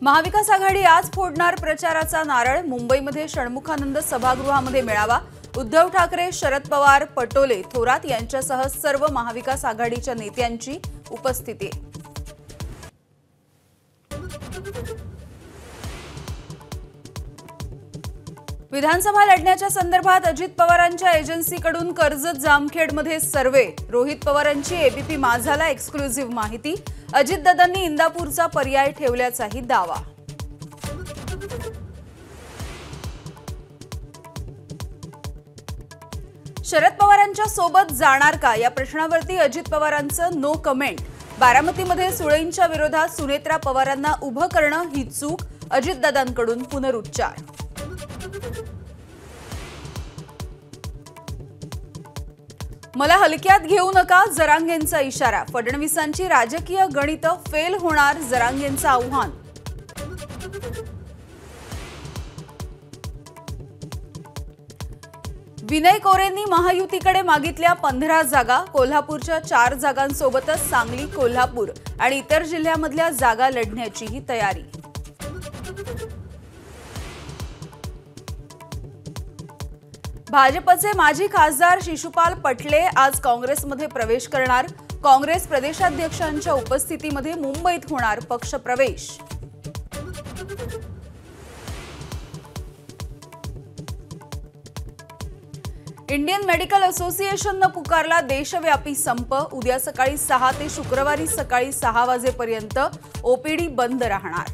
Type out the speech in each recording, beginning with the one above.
महाविकास आघाडी आज फोडणार प्रचाराचा नारळ। मुंबईमध्ये षण्मुखानंद सभागृहामध्ये मेळावा। उद्धव ठाकरे, शरद पवार, पटोले, थोरात यांच्यासह सर्व महाविकास आघाडीच्या नेत्यांची उपस्थिती। विधानसभा लढण्याच्या संदर्भात अजित पवारांच्या एजन्सीकडून कर्जत जामखेडमध्ये सर्वे। रोहित पवारांची एबीपी माझाला एक्सक्लुझिव्ह माहिती। अजितदादांनी इंदापूरचा पर्याय ठेवल्याचाही दावा। शरद पवारांच्या सोबत जाणार का या प्रश्नावरती अजित पवारांचं नो कमेंट। बारामतीमध्ये सुळेंच्या विरोधात सुनेत्रा पवारांना उभं करणं ही चूक। अजितदादांकडून पुनरुच्चार। मला हलक्यात घेऊ नका, जरांगेंचा इशारा। फडणवीसांची राजकीय गणितं फेल होणार, जरांगेंचं आव्हान। विनय कोरेंनी महायुतीकडे मागितल्या 15 जागा। कोल्हापूरच्या 4 जागांसोबतच सांगली, कोल्हापूर आणि इतर जिल्ह्यामधल्या जागा लढण्याचीही तयारी। भाजपचे माजी खासदार शिशुपाल पटले आज काँग्रेसमध्ये प्रवेश करणार। काँग्रेस प्रदेशाध्यक्षांच्या उपस्थितीमध्ये मुंबईत होणार पक्षप्रवेश। इंडियन मेडिकल असोसिएशननं पुकारला देशव्यापी संप। उद्या सकाळी 6 ते शुक्रवारी सकाळी 6 वाजेपर्यंत ओपीडी बंद राहणार।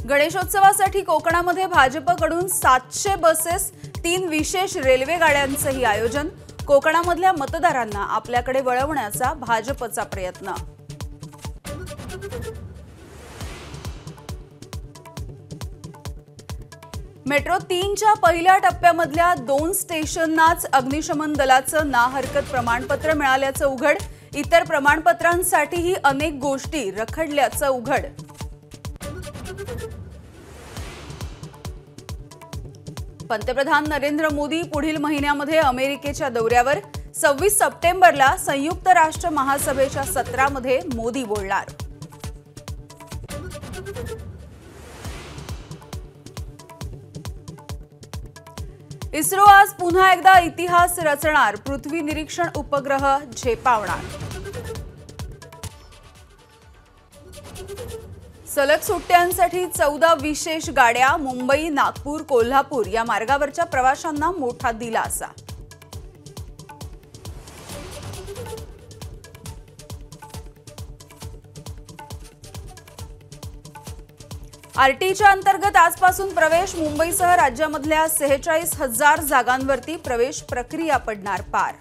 गणेशोत्सवासाठी कोकणामध्ये भाजपकडून 700 बसेस, 3 विशेष रेल्वे गाड्यांचंही आयोजन। कोकणामधल्या मतदारांना आपल्याकडे वळवण्याचा भाजपचा प्रयत्न। मेट्रो 3च्या पहिल्या टप्प्यामधल्या 2 स्टेशननाच अग्निशमन दलाचं ना हरकत प्रमाणपत्र मिळाल्याचं उघड। इतर प्रमाणपत्रांसाठीही अनेक गोष्टी रखडल्याचं उघड। पंतप्रधान नरेंद्र मोदी पुढील महिन्यामध्ये अमेरिकेच्या दौऱ्यावर। 26 सप्टेंबरला संयुक्त राष्ट्र महासभेच्या सत्रामध्ये मोदी बोलणार। इस्रो आज पुन्हा एकदा इतिहास रचणार। पृथ्वी निरीक्षण उपग्रह झेपावणार। सलग सुट्ट्यांसाठी 14 विशेष गाड्या। मुंबई, नागपूर, कोल्हापूर या मार्गावरच्या प्रवाशांना मोठा दिलासा। आरटीच्या अंतर्गत आजपासून प्रवेश। मुंबईसह राज्यामधल्या 46,000 जागांवरती प्रवेश प्रक्रिया पडणार पार।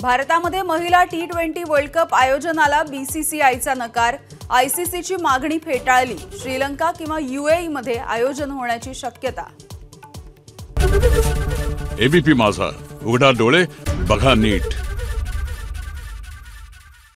भारतामध्ये महिला T20 वर्ल्ड कप आयोजनाला बीसीसीआयचा नकार। आयसीसीची मागणी फेटाळली। श्रीलंका किंवा UAE मध्ये आयोजन होण्याची शक्यता। एबीपी माझा, उघडा डोळे बघा नीट।